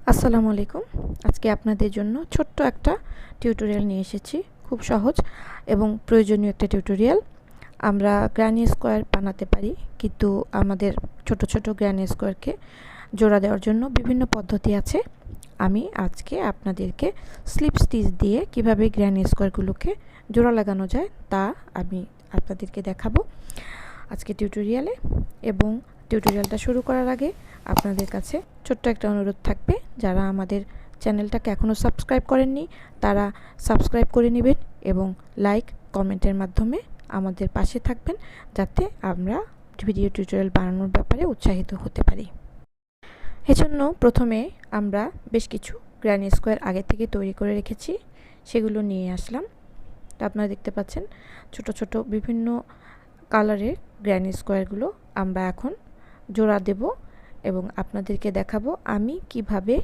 আসসালামু আলাইকুম। আজকে আপনাদের জন্য ছোট্ট একটা টিউটোরিয়াল নিয়ে এসেছি। খুব সহজ এবং প্রয়োজনীয় একটা টিউটোরিয়াল। আমরা গ্র্যানি স্কোয়ার বানাতে পারি, কিন্তু আমাদের ছোট ছোট গ্র্যানি স্কোয়ারকে জোড়া দেওয়ার জন্য বিভিন্ন পদ্ধতি আছে। আমি আজকে আপনাদেরকে স্লিপ স্টিচ দিয়ে কিভাবে গ্র্যানি স্কোয়ারগুলোকে জোড়া লাগানো যায় তা আমি আপনাদেরকে দেখাবো আজকে টিউটোরিয়ালে। এবং টিউটোরিয়ালটা শুরু করার আগে আপনাদের কাছে ছোট্ট একটা অনুরোধ থাকবে, যারা আমাদের চ্যানেলটাকে এখনও সাবস্ক্রাইব করেননি তারা সাবস্ক্রাইব করে নেবেন এবং লাইক কমেন্টের মাধ্যমে আমাদের পাশে থাকবেন, যাতে আমরা ভিডিও টিউটোরিয়াল বানানোর ব্যাপারে উৎসাহিত হতে পারি। এজন্য প্রথমে আমরা বেশ কিছু গ্র্যানি স্কোয়ার আগে থেকে তৈরি করে রেখেছি, সেগুলো নিয়ে আসলাম। তো আপনারা দেখতে পাচ্ছেন ছোট ছোট বিভিন্ন কালারের গ্র্যানি স্কোয়ারগুলো আমরা এখন জোড়া দেব এবং আপনাদেরকে দেখাবো আমি কিভাবে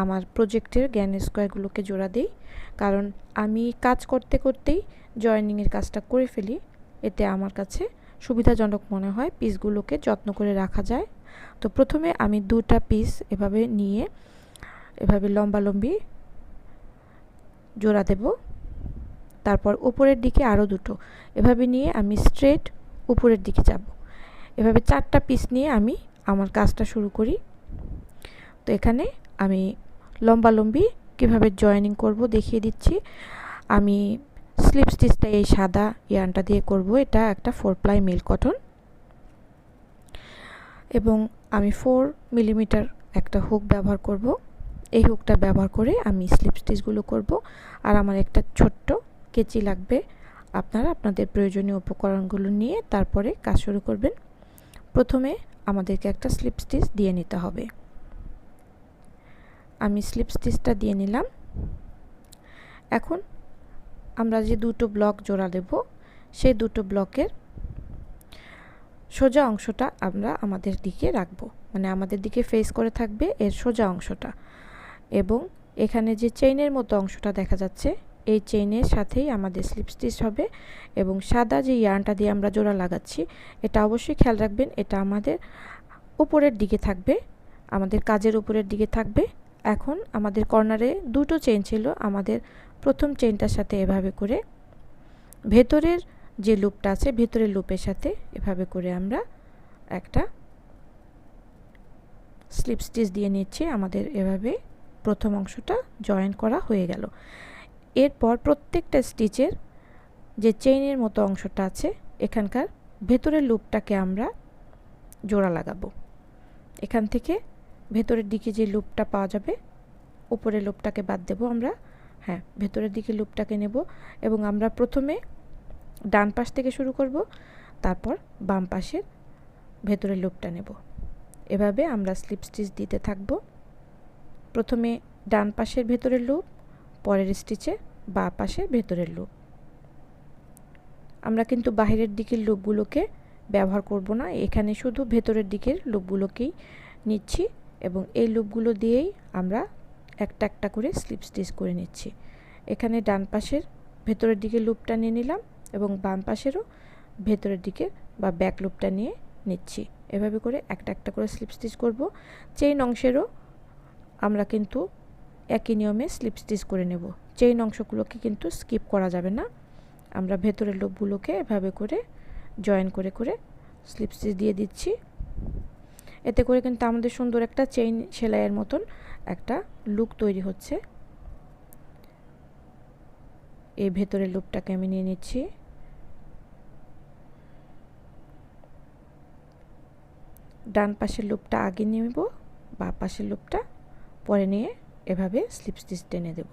আমার প্রজেক্টের গ্র্যানি স্কোয়ারগুলোকে জোড়া দেই। কারণ আমি কাজ করতে করতেই জয়েনিংয়ের কাজটা করে ফেলি, এতে আমার কাছে সুবিধাজনক মনে হয়, পিসগুলোকে যত্ন করে রাখা যায়। তো প্রথমে আমি দুটা পিস এভাবে নিয়ে এভাবে লম্বালম্বি জোড়া দেব। তারপর উপরের দিকে আরও দুটো এভাবে নিয়ে আমি স্ট্রেট উপরের দিকে যাব। এভাবে চারটা পিস নিয়ে আমি আমার কাজটা শুরু করি। তো এখানে আমি লম্বালম্বি কিভাবে জয়েনিং করব দেখিয়ে দিচ্ছি। আমি স্লিপ স্টিচটা এই সাদা ইয়ার্নটা দিয়ে করব। এটা একটা 4 প্লাই মিল কটন এবং আমি 4 মিলিমিটার একটা হুক ব্যবহার করব। এই হুকটা ব্যবহার করে আমি স্লিপ স্টিচগুলো করব। আর আমার একটা ছোট্ট কেচি লাগবে। আপনারা আপনাদের প্রয়োজনীয় উপকরণগুলো নিয়ে তারপরে কাজ শুরু করবেন। প্রথমে আমাদেরকে একটা স্লিপ স্টিচ দিয়ে নিতে হবে। আমি স্লিপ স্টিচটা দিয়ে নিলাম। এখন আমরা যে দুটো ব্লক জোড়া দেব, সেই দুটো ব্লকের সোজা অংশটা আমরা আমাদের দিকে রাখবো, মানে আমাদের দিকে ফেস করে থাকবে এর সোজা অংশটা। এবং এখানে যে চেইনের মতো অংশটা দেখা যাচ্ছে, এই চেইনের সাথেই আমাদের স্লিপ স্টিচ হবে। এবং সাদা যে ইয়ার্নটা দিয়ে আমরা জোড়া লাগাচ্ছি, এটা অবশ্যই খেয়াল রাখবেন, এটা আমাদের উপরের দিকে থাকবে, আমাদের কাজের উপরের দিকে থাকবে। এখন আমাদের কর্নারে দুটো চেইন ছিল, আমাদের প্রথম চেইনটার সাথে এভাবে করে ভেতরের যে লুপটা আছে, ভেতরের লুপের সাথে এভাবে করে আমরা একটা স্লিপ স্টিচ দিয়ে নিচ্ছি। আমাদের এভাবে প্রথম অংশটা জয়েন করা হয়ে গেল। এরপর প্রত্যেকটা স্টিচের যে চেইনের মতো অংশটা আছে, এখানকার ভেতরের লুপটাকে আমরা জোড়া লাগাবো। এখান থেকে ভেতরের দিকে যে লুপটা পাওয়া যাবে, উপরের লুপটাকে বাদ দেব আমরা, হ্যাঁ ভেতরের দিকে লুপটাকে নেব এবং আমরা প্রথমে ডান পাশ থেকে শুরু করব, তারপর বাম পাশের ভেতরের লুপটা নেব। এভাবে আমরা স্লিপ স্টিচ দিতে থাকব। প্রথমে ডান পাশের ভেতরের লুপ, পরের স্টিচে বাঁ পাশের ভেতরের লুপ। আমরা কিন্তু বাহিরের দিকের লুপগুলোকে ব্যবহার করব না, এখানে শুধু ভেতরের দিকের লুপগুলোকেই নিচ্ছি এবং এই লুপগুলো দিয়েই আমরা একটা একটা করে স্লিপ স্টিচ করে নিচ্ছি। এখানে ডান পাশের ভেতরের দিকে লুপটা নিয়ে নিলাম এবং বাম পাশেরও ভেতরের দিকে বা ব্যাক লুপটা নিয়ে নিচ্ছি। এভাবে করে একটা একটা করে স্লিপ স্টিচ করব। চেইন অংশেরও আমরা কিন্তু একই নিয়মে স্লিপ স্টিচ করে নেব। চেইন অংশগুলোকে কিন্তু স্কিপ করা যাবে না। আমরা ভেতরের লুপগুলোকে এভাবে করে জয়েন করে করে স্লিপ স্টিচ দিয়ে দিচ্ছি। এতে করে কিন্তু আমাদের সুন্দর একটা চেইন সেলাইয়ের মতন একটা লুক তৈরি হচ্ছে। এই ভেতরের লুপটাকে আমি নিয়ে নিচ্ছি। ডান পাশের লুপটা আগে নেব, বাঁ পাশের লুপটা পরে নিয়ে এভাবে স্লিপ স্টিচ টেনে দেব।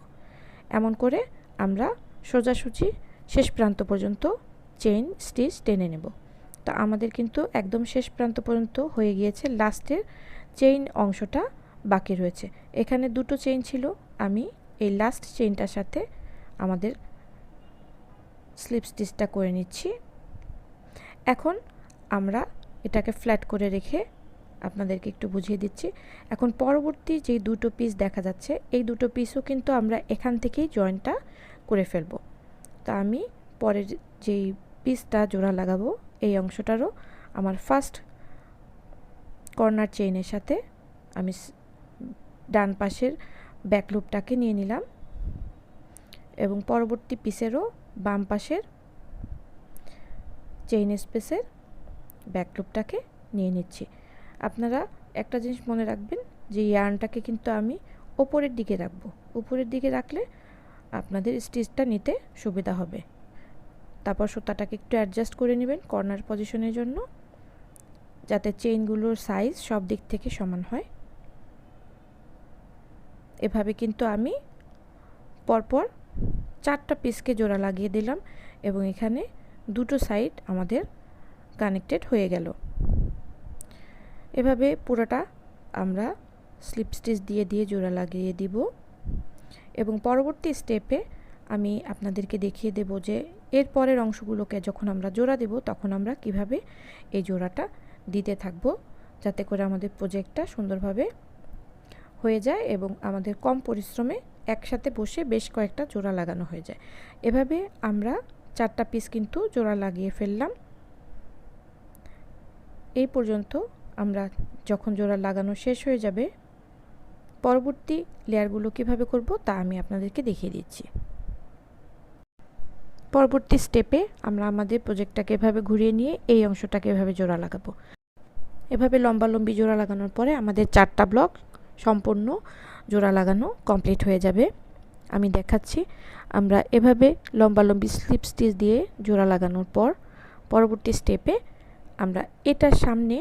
এমন করে আমরা সোজাসুজি শেষ প্রান্ত পর্যন্ত চেইন স্টিচ টেনে নেব। তো আমাদের কিন্তু একদম শেষ প্রান্ত পর্যন্ত হয়ে গিয়েছে, লাস্টের চেইন অংশটা বাকি রয়েছে। এখানে দুটো চেইন ছিল, আমি এই লাস্ট চেইনটার সাথে আমাদের স্লিপ স্টিচটা করে নিচ্ছি। এখন আমরা এটাকে ফ্ল্যাট করে রেখে আপনাদেরকে একটু বুঝিয়ে দিচ্ছি। এখন পরবর্তী যে দুটো পিস দেখা যাচ্ছে, এই দুটো পিসও কিন্তু আমরা এখান থেকেই জয়েনটা করে ফেলব। তা আমি পরের যেই পিসটা জোড়া লাগাবো, এই অংশটারও আমার ফার্স্ট কর্নার চেইনের সাথে আমি ডান পাশের ব্যাক লুপটাকে নিয়ে নিলাম এবং পরবর্তী পিসেরও বাম পাশের চেইন স্পেসের ব্যাক লুপটাকে নিয়ে নিচ্ছি। আপনারা একটা জিনিস মনে রাখবেন যে ইয়ার্নটাকে কিন্তু আমি ওপরের দিকে রাখবো। উপরের দিকে রাখলে আপনাদের স্টিচটা নিতে সুবিধা হবে। তারপর সুতাটাকে একটু অ্যাডজাস্ট করে নেবেন কর্নার পজিশনের জন্য, যাতে চেইনগুলোর সাইজ সব দিক থেকে সমান হয়। এভাবে কিন্তু আমি পরপর 4টা পিসকে জোড়া লাগিয়ে দিলাম এবং এখানে দুটো সাইড আমাদের কানেক্টেড হয়ে গেল। এভাবে পুরোটা আমরা স্লিপ স্টিচ দিয়ে দিয়ে জোড়া লাগিয়ে দিব এবং পরবর্তী স্টেপে আমি আপনাদেরকে দেখিয়ে দেব যে এর পরের অংশগুলোকে যখন আমরা জোড়া দেব তখন আমরা কিভাবে এই জোড়াটা দিতে থাকব, যাতে করে আমাদের প্রজেক্টটা সুন্দরভাবে হয়ে যায় এবং আমাদের কম পরিশ্রমে একসাথে বসে বেশ কয়েকটা জোড়া লাগানো হয়ে যায়। এভাবে আমরা 4টা পিস কিন্তু জোড়া লাগিয়ে ফেললাম। এই পর্যন্ত আমরা যখন জোড়া লাগানো শেষ হয়ে যাবে, পরবর্তী লেয়ারগুলো কিভাবে করব তা আমি আপনাদেরকে দেখিয়ে দিচ্ছি। পরবর্তী স্টেপে আমরা আমাদের প্রজেক্টটাকে এভাবে ঘুরিয়ে নিয়ে এই অংশটাকে এভাবে জোড়া লাগাবো। এভাবে লম্বালম্বি জোড়া লাগানোর পরে আমাদের 4টা ব্লক সম্পূর্ণ জোড়া লাগানো কমপ্লিট হয়ে যাবে। আমি দেখাচ্ছি। আমরা এভাবে লম্বালম্বি স্লিপ স্টিচ দিয়ে জোড়া লাগানোর পর পরবর্তী স্টেপে আমরা এটার সামনে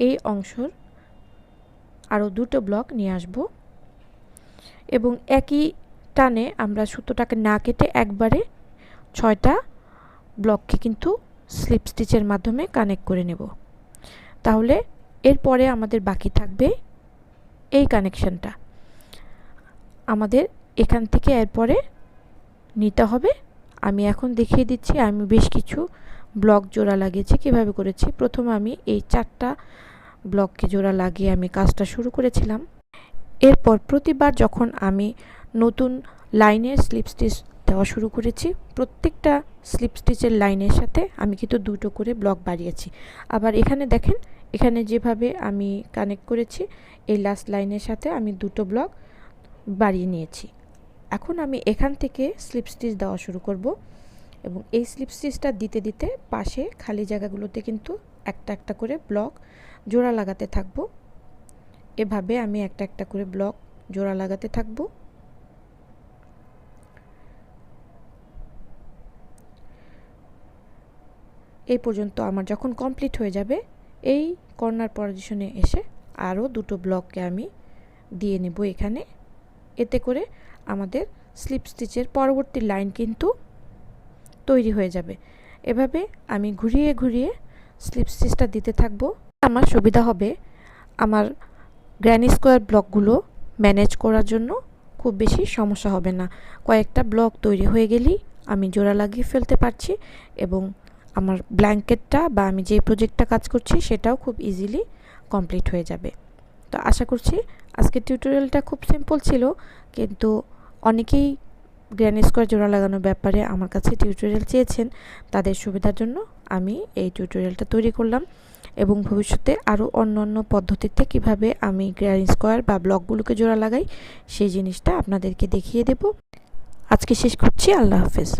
এই অংশের আরও 2টো ব্লক নিয়ে আসব এবং একই টানে আমরা সুতোটাকে না কেটে একবারে 6টা ব্লককে কিন্তু স্লিপ স্টিচের মাধ্যমে কানেক্ট করে নেব। তাহলে এরপরে আমাদের বাকি থাকবে এই কানেকশনটা। আমাদের এখান থেকে এরপরে নিতে হবে। আমি এখন দেখিয়ে দিচ্ছি আমি বেশ কিছু ব্লক জোড়া লাগিয়েছি, কিভাবে করেছি। প্রথমে আমি এই 4টা ব্লককে জোড়া লাগিয়ে আমি কাজটা শুরু করেছিলাম। এরপর প্রতিবার যখন আমি নতুন লাইনের স্লিপ স্টিচ দেওয়া শুরু করেছি, প্রত্যেকটা স্লিপ স্টিচের লাইনের সাথে আমি কিন্তু 2টো করে ব্লক বাড়িয়েছি। আবার এখানে দেখেন, এখানে যেভাবে আমি কানেক্ট করেছি এই লাস্ট লাইনের সাথে আমি 2টো ব্লক বাড়িয়ে নিয়েছি। এখন আমি এখান থেকে স্লিপ স্টিচ দেওয়া শুরু করব এবং এই স্লিপ স্টিচটা দিতে দিতে পাশে খালি জায়গাগুলোতে কিন্তু একটা একটা করে ব্লক জোড়া লাগাতে থাকব। এভাবে আমি একটা একটা করে ব্লক জোড়া লাগাতে থাকব। এই পর্যন্ত আমার যখন কমপ্লিট হয়ে যাবে, এই কর্নার পজিশনে এসে আরও 2টো ব্লককে আমি দিয়ে নেব এখানে। এতে করে আমাদের স্লিপ স্টিচের পরবর্তী লাইন কিন্তু তৈরি হয়ে যাবে। এভাবে আমি ঘুরিয়ে ঘুরিয়ে স্লিপ স্টিচটা দিতে থাকবো। আমার সুবিধা হবে, আমার গ্র্যানি স্কোয়ার ব্লকগুলো ম্যানেজ করার জন্য খুব বেশি সমস্যা হবে না। কয়েকটা ব্লক তৈরি হয়ে গেলেই আমি জোড়া লাগিয়ে ফেলতে পারছি এবং আমার ব্ল্যাঙ্কেটটা বা আমি যে প্রজেক্টটা কাজ করছি সেটাও খুব ইজিলি কমপ্লিট হয়ে যাবে। তো আশা করছি আজকের টিউটোরিয়ালটা খুব সিম্পল ছিল, কিন্তু অনেকেই গ্র্যানি স্কোয়ার জোড়া লাগানোর ব্যাপারে আমার কাছে টিউটোরিয়াল চেয়েছেন। তাদের সুবিধার জন্য আমি এই টিউটোরিয়ালটা তৈরি করলাম এবং ভবিষ্যতে আরও অন্য পদ্ধতিতে কিভাবে আমি গ্র্যানি স্কোয়ার বা ব্লকগুলোকে জোড়া লাগাই সেই জিনিসটা আপনাদেরকে দেখিয়ে দেব। আজকে শেষ করছি। আল্লাহ হাফেজ।